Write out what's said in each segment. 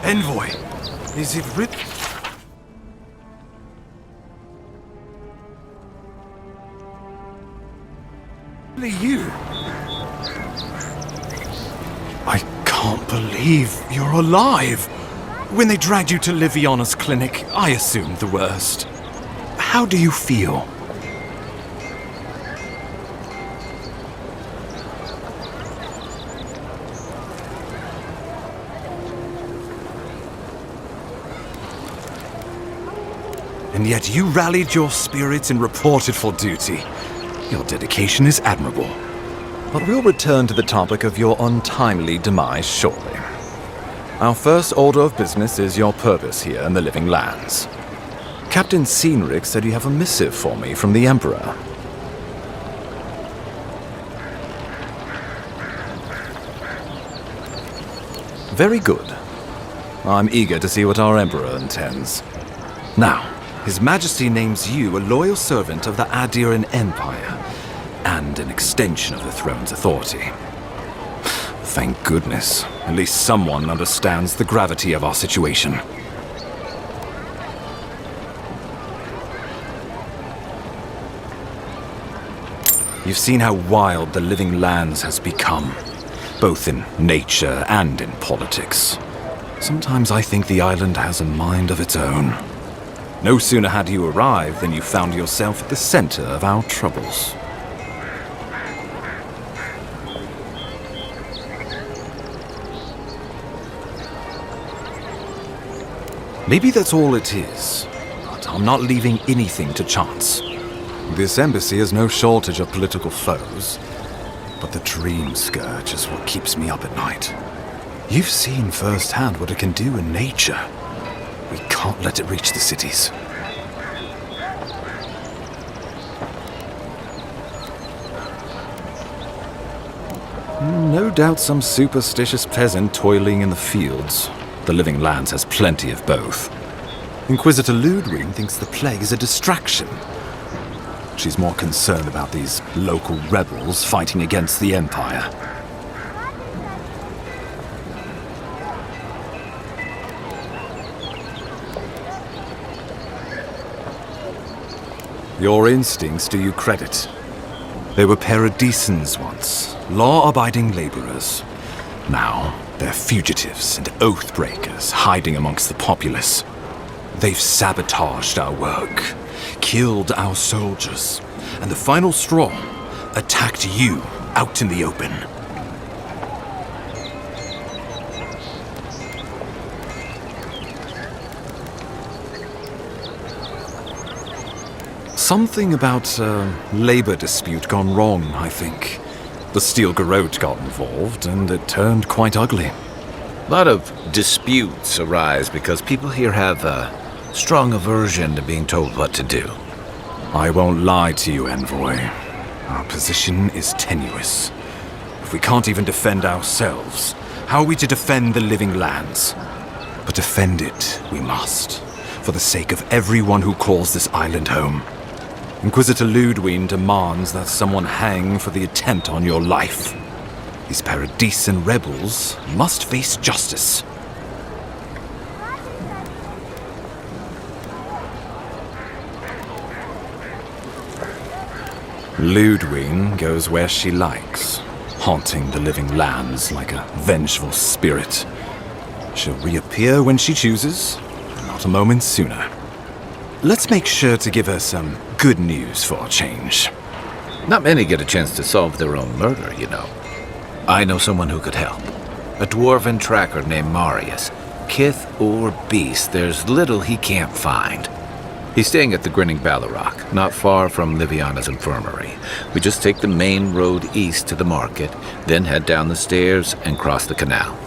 Envoy, is it really you? I can't believe you're alive. When they dragged you to Liviana's clinic, I assumed the worst. How do you feel? And yet you rallied your spirits and reported for duty. Your dedication is admirable. But we'll return to the topic of your untimely demise shortly. Our first order of business is your purpose here in the Living Lands. Captain Cynric said you have a missive for me from the Emperor. Very good. I'm eager to see what our Emperor intends. Now, His Majesty names you a loyal servant of the Adiran Empire, and an extension of the throne's authority. Thank goodness. At least someone understands the gravity of our situation. You've seen how wild the Living Lands has become, both in nature and in politics. Sometimes I think the island has a mind of its own. No sooner had you arrived than you found yourself at the center of our troubles. Maybe that's all it is, but I'm not leaving anything to chance. This embassy has no shortage of political foes, but the dream scourge is what keeps me up at night. You've seen firsthand what it can do in nature. We can't let it reach the cities. No doubt some superstitious peasant toiling in the fields. The Living Lands has plenty of both. Inquisitor Ludwig thinks the plague is a distraction. She's more concerned about these local rebels fighting against the Empire. Your instincts do you credit. They were paradisans once, law-abiding laborers. Now, they're fugitives and oath-breakers hiding amongst the populace. They've sabotaged our work, killed our soldiers, and the final straw, attacked you out in the open. Something about a labor dispute gone wrong, I think. The Steel Garrote got involved, and it turned quite ugly. A lot of disputes arise because people here have a strong aversion to being told what to do. I won't lie to you, Envoy. Our position is tenuous. If we can't even defend ourselves, how are we to defend the Living Lands? But defend it we must, for the sake of everyone who calls this island home. Inquisitor Ludwig demands that someone hang for the attempt on your life. These Paradisan rebels must face justice. Ludwig goes where she likes, haunting the Living Lands like a vengeful spirit. She'll reappear when she chooses, not a moment sooner. Let's make sure to give her some good news for a change. Not many get a chance to solve their own murder, you know. I know someone who could help. A dwarven tracker named Marius. Kith or beast, there's little he can't find. He's staying at the Grinning Ballarrock, not far from Liviana's infirmary. We just take the main road east to the market, then head down the stairs and cross the canal.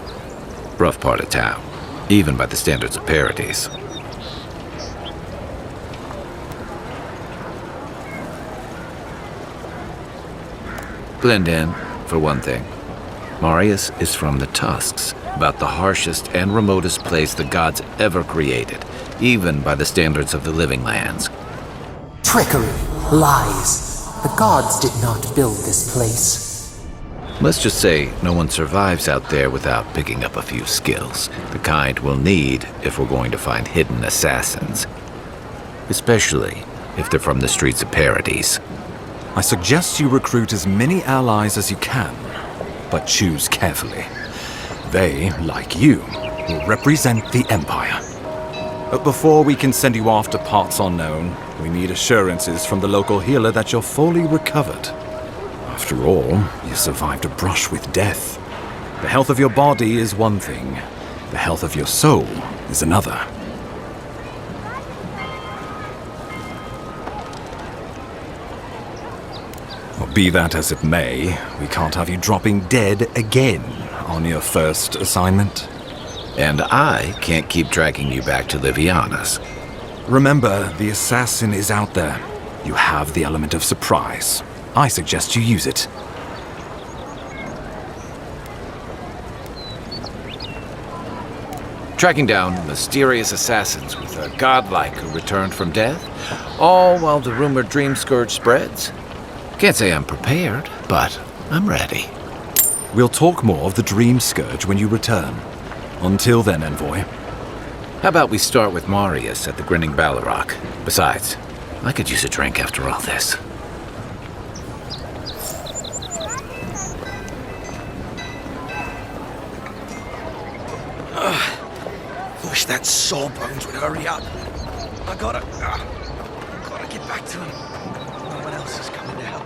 Rough part of town, even by the standards of Paradis. Blend in, for one thing. Marius is from the Tusks, about the harshest and remotest place the gods ever created, even by the standards of the Living Lands. Trickery, lies. The gods did not build this place. Let's just say no one survives out there without picking up a few skills, the kind we'll need if we're going to find hidden assassins. Especially if they're from the streets of Paradise. I suggest you recruit as many allies as you can, but choose carefully. They, like you, will represent the Empire. But before we can send you off to parts unknown, we need assurances from the local healer that you're fully recovered. After all, you survived a brush with death. The health of your body is one thing. The health of your soul is another. Well, be that as it may, we can't have you dropping dead again on your first assignment. And I can't keep dragging you back to Liviana's. Remember, the assassin is out there. You have the element of surprise. I suggest you use it. Tracking down mysterious assassins with a godlike who returned from death, all while the rumored dream scourge spreads. Can't say I'm prepared, but I'm ready. We'll talk more of the Dream Scourge when you return. Until then, Envoy. How about we start with Marius at the Grinning Ballarok? Besides, I could use a drink after all this. Wish that Sawbones would hurry up. I gotta get back to him. No one else is coming to help.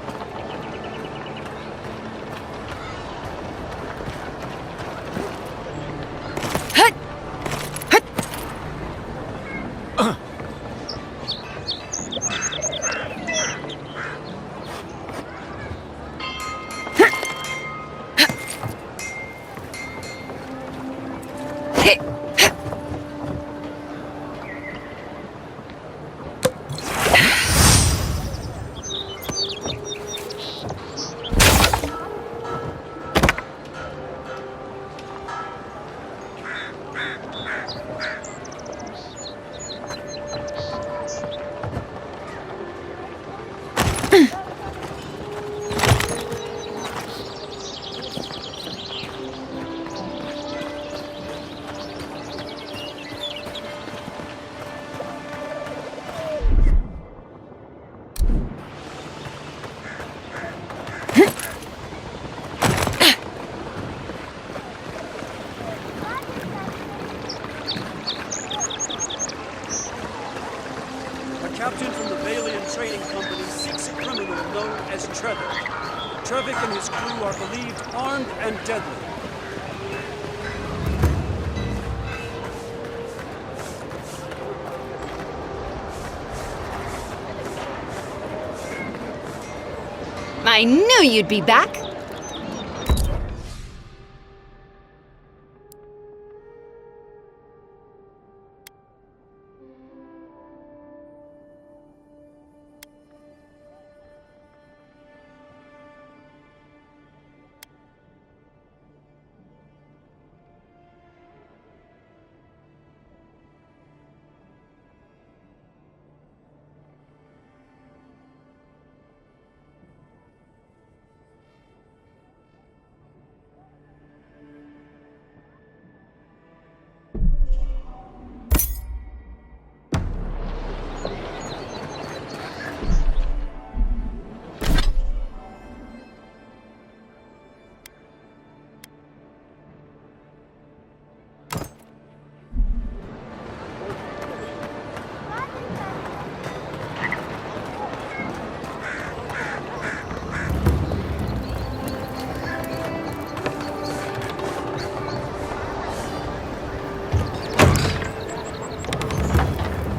Captain from the Valian Trading Company seeks a criminal known as Trevor. Trevik and his crew are believed armed and deadly. I knew you'd be back.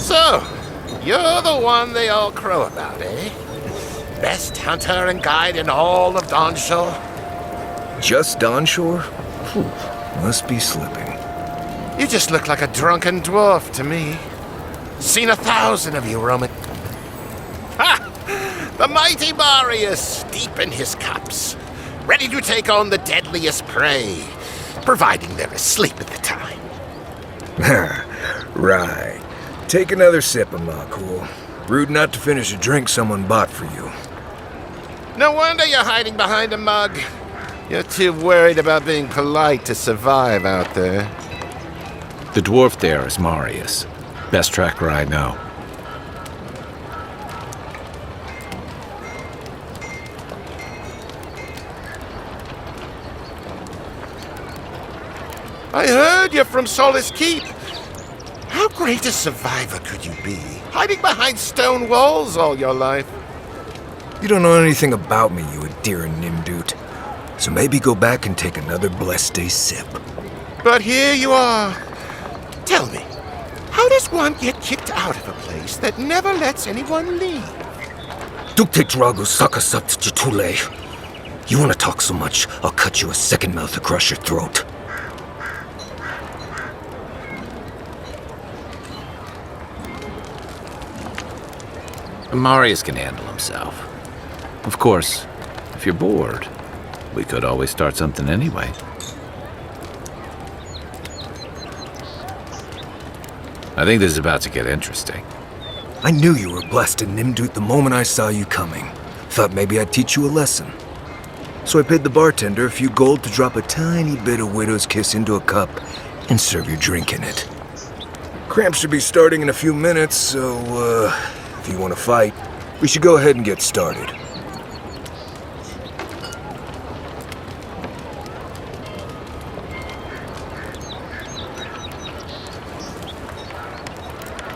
So, you're the one they all crow about, eh? Best hunter and guide in all of Dawnshore? Just Dawnshore? Whew, must be slipping. You just look like a drunken dwarf to me. Seen 1,000 of you roaming. Ha! The mighty Marius, deep in his cups, ready to take on the deadliest prey, providing they're asleep at the time. Right. Take another sip of my cool. Rude not to finish a drink someone bought for you. No wonder you're hiding behind a mug. You're too worried about being polite to survive out there. The dwarf there is Marius. Best tracker I know. I heard you're from Solace Keep. How great a survivor could you be, hiding behind stone walls all your life? You don't know anything about me, you Adira Nimdut. So maybe go back and take another blessed day sip. But here you are. Tell me, how does one get kicked out of a place that never lets anyone leave? Dukte Drago Sakasat Jitule. You wanna talk so much, I'll cut you a second mouth across your throat. Marius can handle himself. Of course, if you're bored, we could always start something anyway. I think this is about to get interesting. I knew you were blessed in Nimdut the moment I saw you coming. Thought maybe I'd teach you a lesson. So I paid the bartender a few gold to drop a tiny bit of Widow's Kiss into a cup and serve your drink in it. Cramps should be starting in a few minutes, so, if you want to fight, we should go ahead and get started.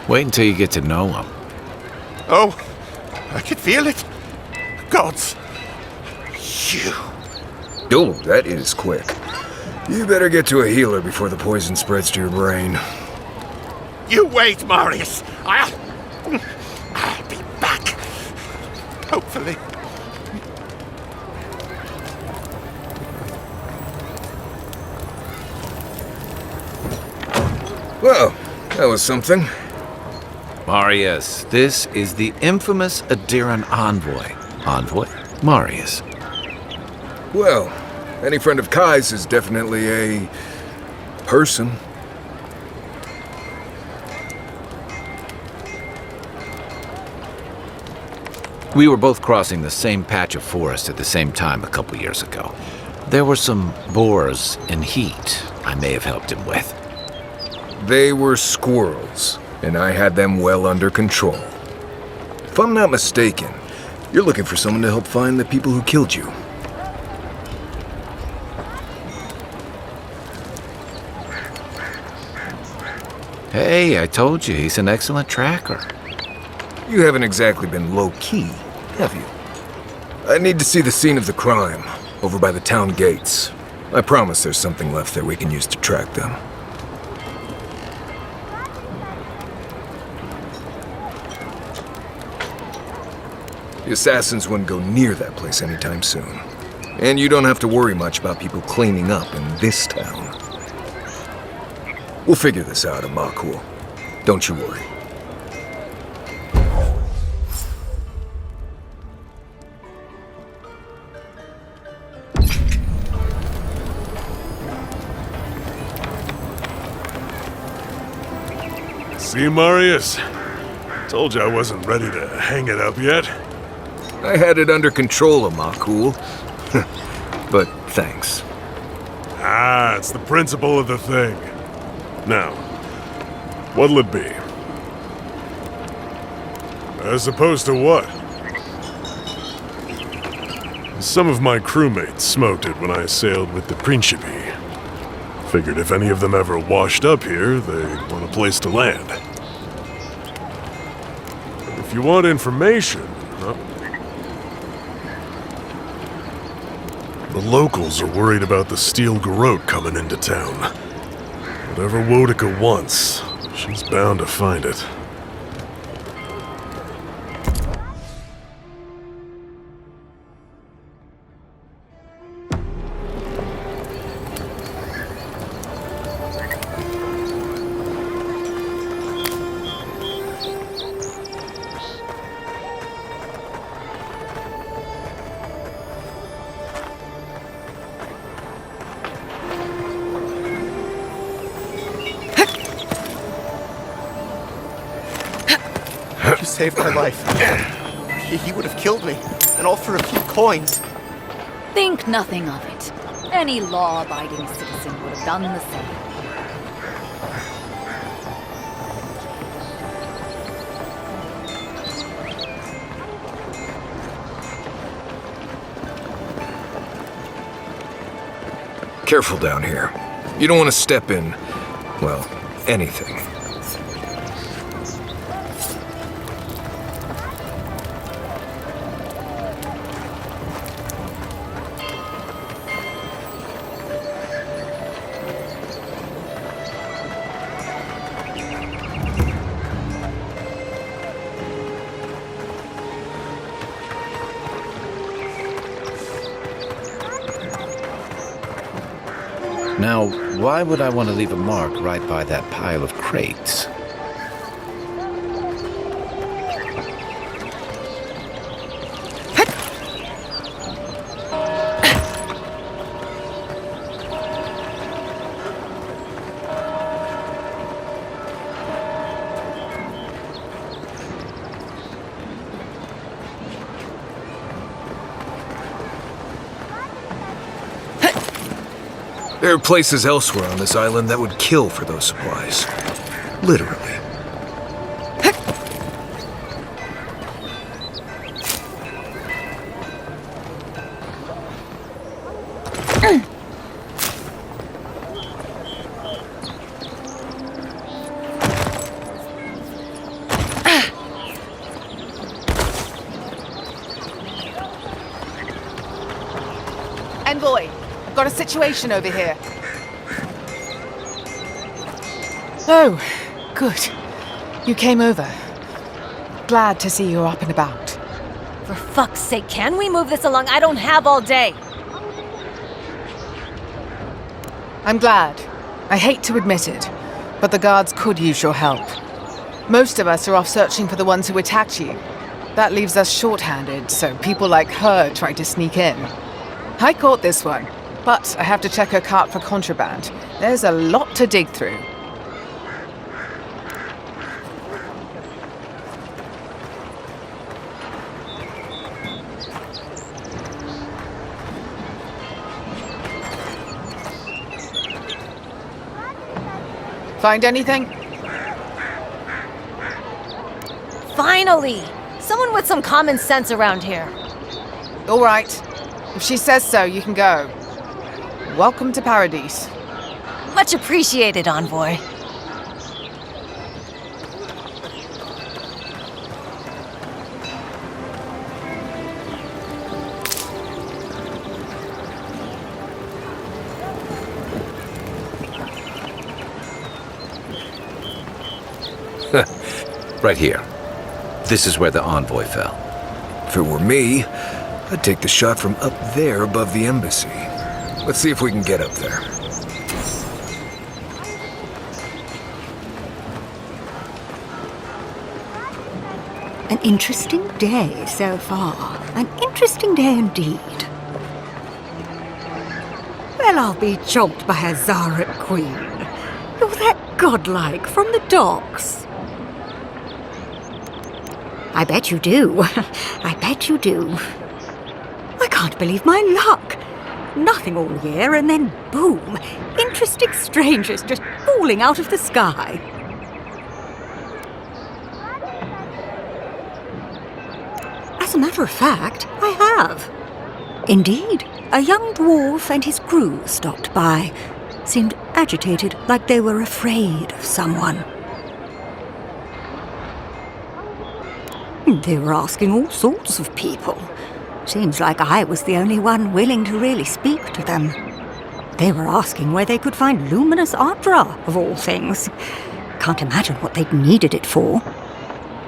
Wait until you get to know him. Oh, I can feel it. Gods. You. Oh, that is quick. You better get to a healer before the poison spreads to your brain. You wait, Marius. I'll be back. Hopefully. Well, that was something. Marius, this is the infamous Adiran envoy. Envoy? Marius. Well, any friend of Kai's is definitely a person. We were both crossing the same patch of forest at the same time a couple years ago. There were some boars in heat I may have helped him with. They were squirrels, and I had them well under control. If I'm not mistaken, you're looking for someone to help find the people who killed you. Hey, I told you, he's an excellent tracker. You haven't exactly been low-key, have you? I need to see the scene of the crime, over by the town gates. I promise there's something left there we can use to track them. The assassins wouldn't go near that place anytime soon. And you don't have to worry much about people cleaning up in this town. We'll figure this out, Amakul. Don't you worry. See, Marius? Told you I wasn't ready to hang it up yet. I had it under control, Amakul. But thanks. Ah, it's the principle of the thing. Now, what'll it be? As opposed to what? Some of my crewmates smoked it when I sailed with the Principe. Figured if any of them ever washed up here, they'd want a place to land. If you want information, the locals are worried about the steel garrote coming into town. Whatever Wodica wants, she's bound to find it. You saved my life. He would have killed me, and all for a few coins. Think nothing of it. Any law-abiding citizen would have done the same. Careful down here. You don't want to step in, well, anything. Now, why would I want to leave a mark right by that pile of crates? There are places elsewhere on this island that would kill for those supplies. Literally. Envoy, got a situation over here. Oh, good. You came over. Glad to see you're up and about. For fuck's sake, can we move this along? I don't have all day. I'm glad. I hate to admit it, but the guards could use your help. Most of us are off searching for the ones who attacked you. That leaves us short-handed, so people like her try to sneak in. I caught this one, but I have to check her cart for contraband. There's a lot to dig through. Find anything? Finally! Someone with some common sense around here. All right. If she says so, you can go. Welcome to Paradise. Much appreciated, Envoy. Right here. This is where the envoy fell. If it were me, I'd take the shot from up there above the embassy. Let's see if we can get up there. An interesting day so far. An interesting day indeed. Well, I'll be chomped by a Zaret queen. You're that godlike from the docks. I bet you do. I bet you do. I can't believe my luck. Nothing all year, and then boom, interesting strangers just falling out of the sky. As a matter of fact, I have. Indeed, a young dwarf and his crew stopped by. Seemed agitated, like they were afraid of someone. They were asking all sorts of people. Seems like I was the only one willing to really speak to them. They were asking where they could find luminous Ardra, of all things. Can't imagine what they'd needed it for.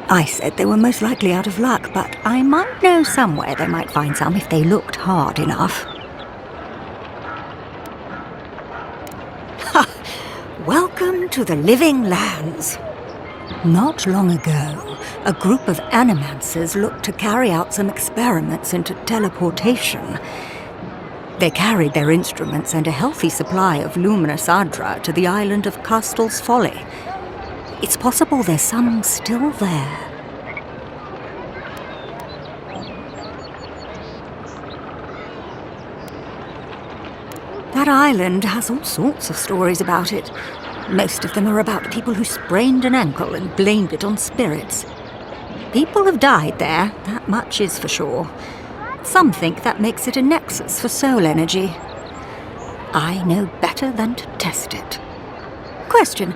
I said they were most likely out of luck, but I might know somewhere they might find some if they looked hard enough. Ha! Welcome to the Living Lands. Not long ago, a group of animancers looked to carry out some experiments into teleportation. They carried their instruments and a healthy supply of luminous Ardra to the island of Castel's Folly. It's possible there's some still there. That island has all sorts of stories about it. Most of them are about people who sprained an ankle and blamed it on spirits. People have died there, that much is for sure. Some think that makes it a nexus for soul energy. I know better than to test it. Question,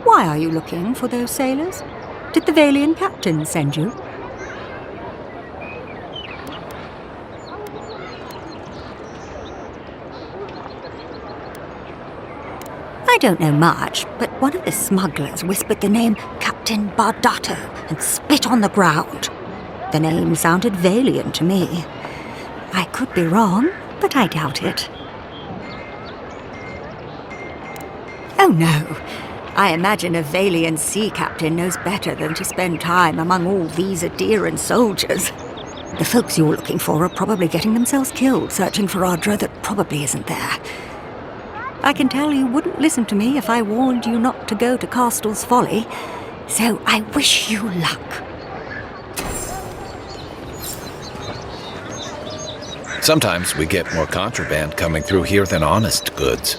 why are you looking for those sailors? Did the Valian captain send you? I don't know much, but one of the smugglers whispered the name Captain Bardato and spit on the ground. The name sounded Valian to me. I could be wrong, but I doubt it. Oh no, I imagine a Valian sea captain knows better than to spend time among all these Adiran soldiers. The folks you're looking for are probably getting themselves killed searching for Ardra that probably isn't there. I can tell you wouldn't listen to me if I warned you not to go to Castle's Folly, so I wish you luck. Sometimes we get more contraband coming through here than honest goods.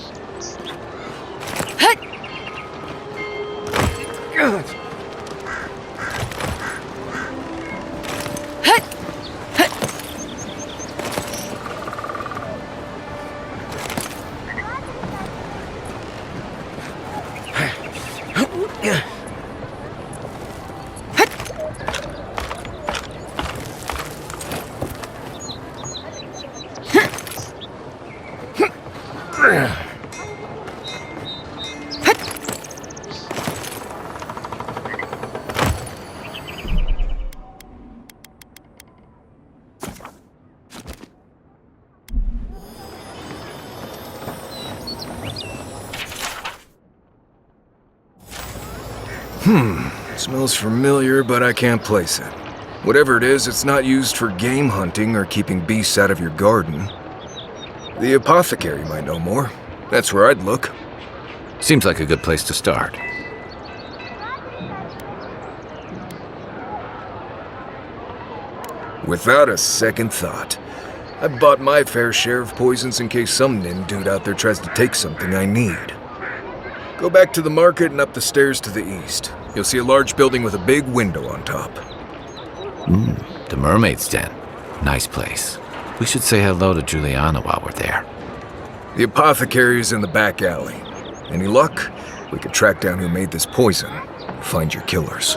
Smells familiar, but I can't place it. Whatever it is, it's not used for game hunting or keeping beasts out of your garden. The apothecary might know more. That's where I'd look. Seems like a good place to start. Without a second thought. I've bought my fair share of poisons in case some nin dude out there tries to take something I need. Go back to the market and up the stairs to the east. You'll see a large building with a big window on top. The Mermaid's Den. Nice place. We should say hello to Juliana while we're there. The apothecary is in the back alley. Any luck? We could track down who made this poison. Find your killers.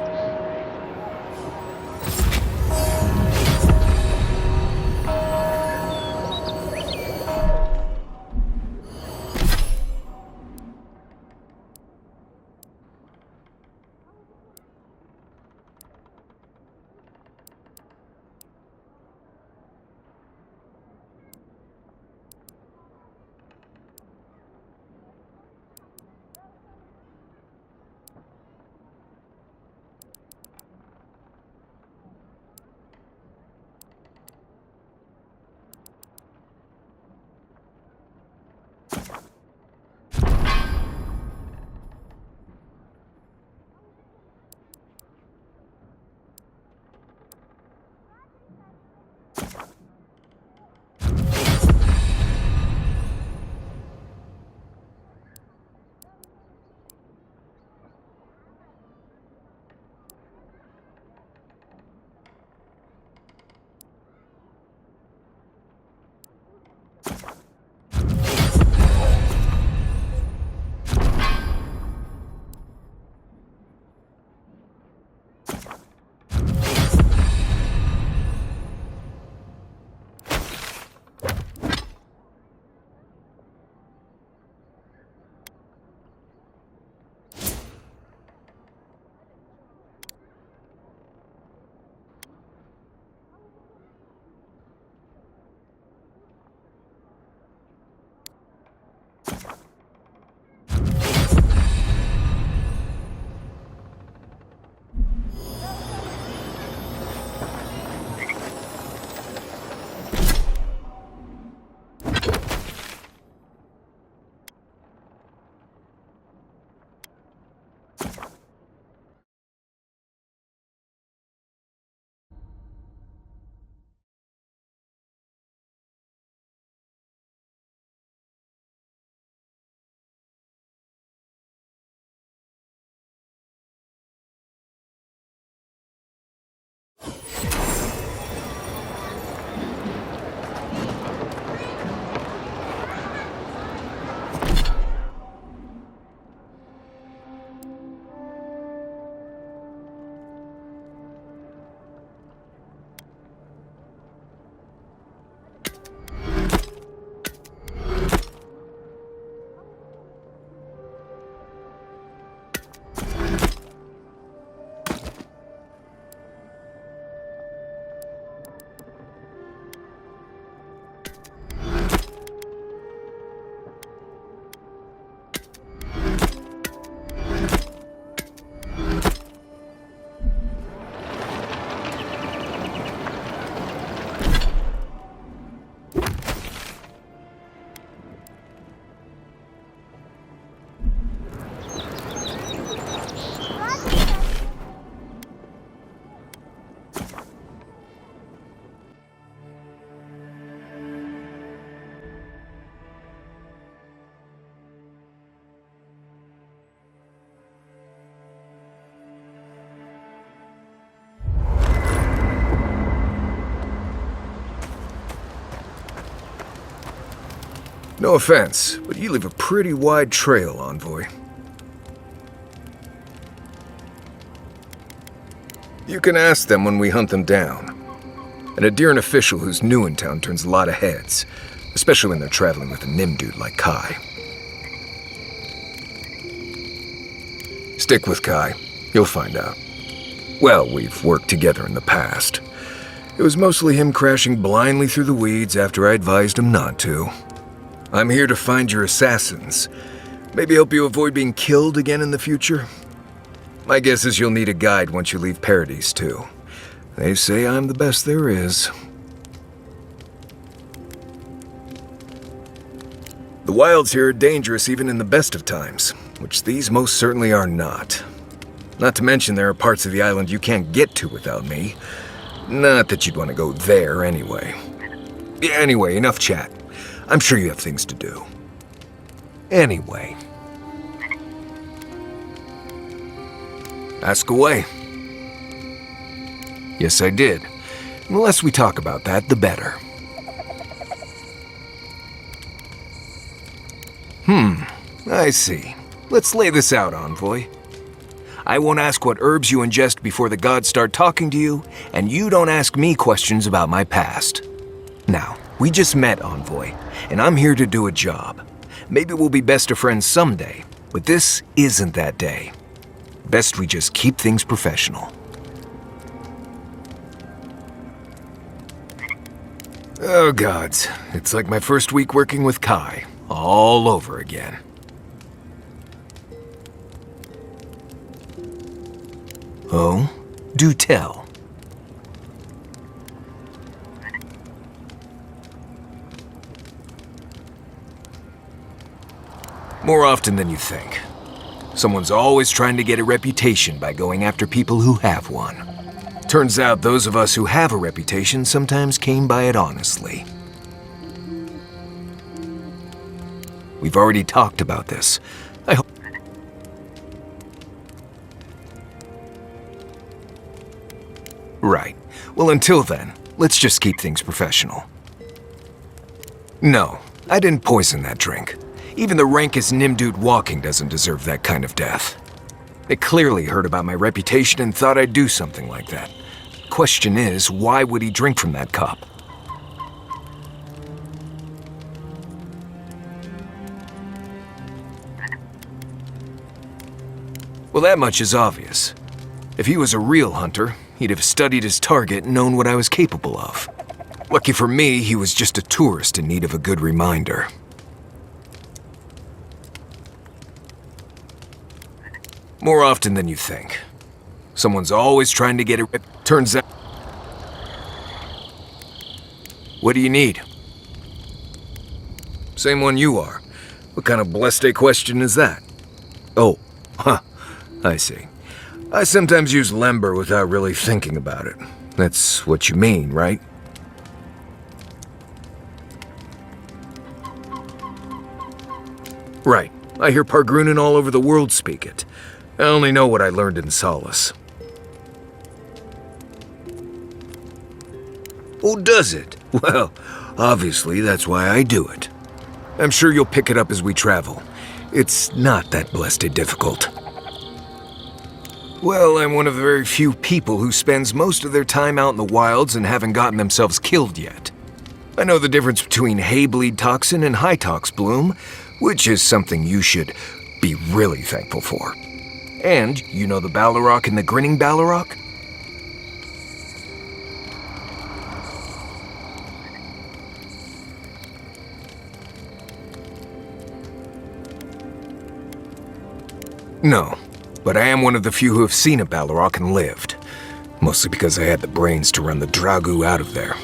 No offense, but you leave a pretty wide trail, Envoy. You can ask them when we hunt them down. An Adiran official who's new in town turns a lot of heads, especially when they're traveling with a Nimdude like Kai. Stick with Kai. You'll find out. Well, we've worked together in the past. It was mostly him crashing blindly through the weeds after I advised him not to. I'm here to find your assassins. Maybe help you avoid being killed again in the future. My guess is you'll need a guide once you leave Paradise, too. They say I'm the best there is. The wilds here are dangerous even in the best of times, which these most certainly are not. Not to mention there are parts of the island you can't get to without me. Not that you'd want to go there anyway. Anyway, enough chat. I'm sure you have things to do. Anyway. Ask away. Yes, I did. The less we talk about that, the better. I see. Let's lay this out, Envoy. I won't ask what herbs you ingest before the gods start talking to you, and you don't ask me questions about my past. Now, we just met, Envoy, and I'm here to do a job. Maybe we'll be best of friends someday, but this isn't that day. Best we just keep things professional. Oh gods, it's like my first week working with Kai, all over again. Oh, do tell. More often than you think. Someone's always trying to get a reputation by going after people who have one. Turns out those of us who have a reputation sometimes came by it honestly. We've already talked about this. I hope... Right. Well, until then, let's just keep things professional. No, I didn't poison that drink. Even the rankest Nimdude walking doesn't deserve that kind of death. They clearly heard about my reputation and thought I'd do something like that. Question is, why would he drink from that cup? Well, that much is obvious. If he was a real hunter, he'd have studied his target and known what I was capable of. Lucky for me, he was just a tourist in need of a good reminder. More often than you think. Someone's always trying to get it. Turns out... What do you need? Same one you are. What kind of blessed question is that? Oh, I see. I sometimes use Lember without really thinking about it. That's what you mean, right? Right. I hear Pargrunin all over the world speak it. I only know what I learned in Solace. Oh, does it? Well, obviously that's why I do it. I'm sure you'll pick it up as we travel. It's not that blessed difficult. Well, I'm one of the very few people who spends most of their time out in the wilds and haven't gotten themselves killed yet. I know the difference between Haybleed toxin and Hytox bloom, which is something you should be really thankful for. And you know the Ballarok and the Grinning Ballarok? No, but I am one of the few who have seen a Ballarok and lived. Mostly because I had the brains to run the Dragu out of there.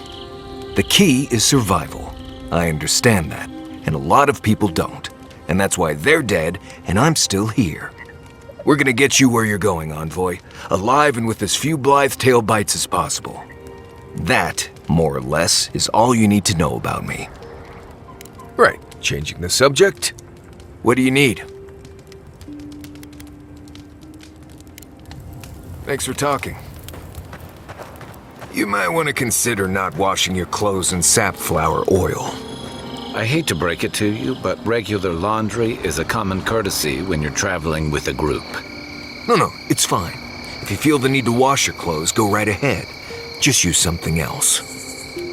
The key is survival. I understand that, and a lot of people don't. And that's why they're dead, and I'm still here. We're gonna get you where you're going, Envoy. Alive and with as few blithe-tail bites as possible. That, more or less, is all you need to know about me. Right, changing the subject. What do you need? Thanks for talking. You might want to consider not washing your clothes in sapflower oil. I hate to break it to you, but regular laundry is a common courtesy when you're traveling with a group. No, it's fine. If you feel the need to wash your clothes, go right ahead. Just use something else.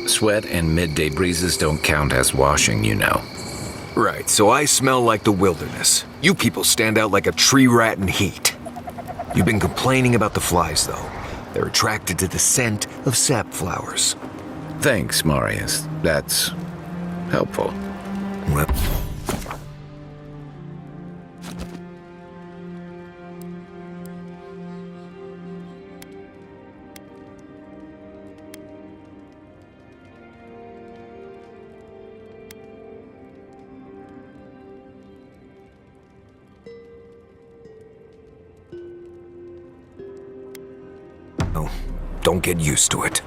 Sweat and midday breezes don't count as washing, you know. Right, so I smell like the wilderness. You people stand out like a tree rat in heat. You've been complaining about the flies, though. They're attracted to the scent of sap flowers. Thanks, Marius. That's helpful. Well, don't get used to it.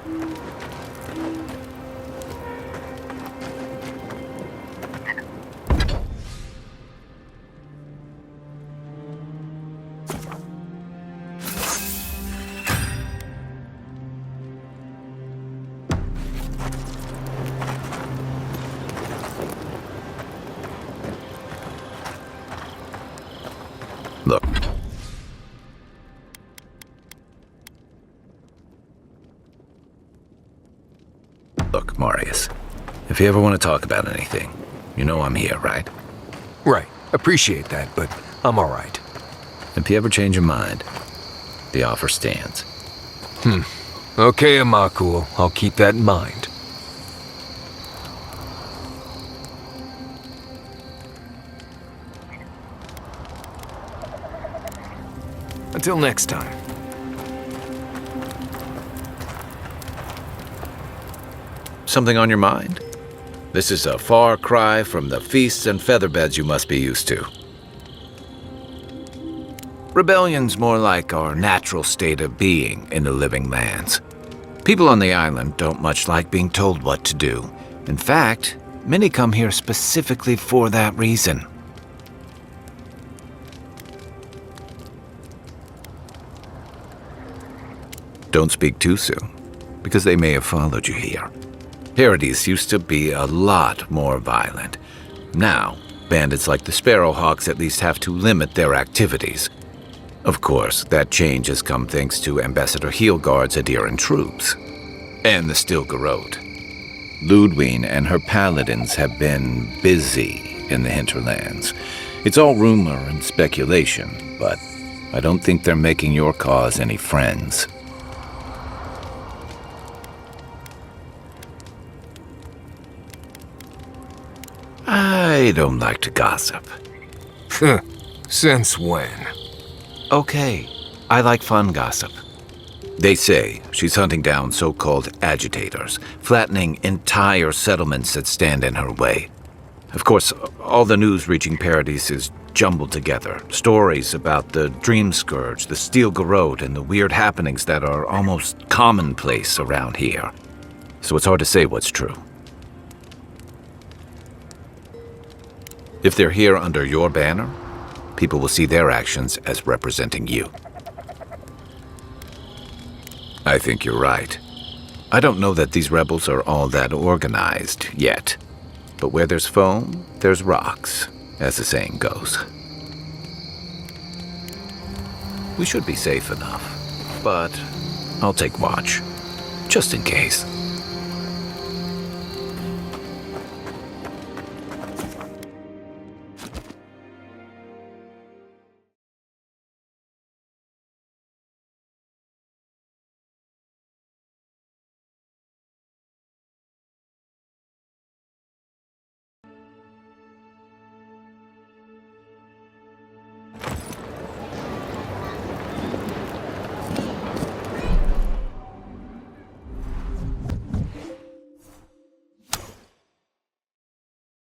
Look, Marius, if you ever want to talk about anything, you know I'm here, right? Right. Appreciate that, but I'm all right. If you ever change your mind, the offer stands. Okay, Amakul. I'll keep that in mind. Until next time. Something on your mind? This is a far cry from the feasts and featherbeds you must be used to. Rebellion's more like our natural state of being in the living lands. People on the island don't much like being told what to do. In fact, many come here specifically for that reason. Don't speak too soon, because they may have followed you here. Paradise used to be a lot more violent. Now, bandits like the Sparrowhawks at least have to limit their activities. Of course, that change has come thanks to Ambassador Heelguard's adherent troops. And the Stilgarode. Ludwine and her paladins have been busy in the hinterlands. It's all rumor and speculation, but I don't think they're making your cause any friends. I don't like to gossip. Since when? Okay, I like fun gossip. They say she's hunting down so-called agitators, flattening entire settlements that stand in her way. Of course, all the news reaching Paradise is jumbled together. Stories about the Dream Scourge, the Steel Garrote, and the weird happenings that are almost commonplace around here. So it's hard to say what's true. If they're here under your banner, people will see their actions as representing you. I think you're right. I don't know that these rebels are all that organized yet. But where there's foam, there's rocks, as the saying goes. We should be safe enough, but I'll take watch, just in case.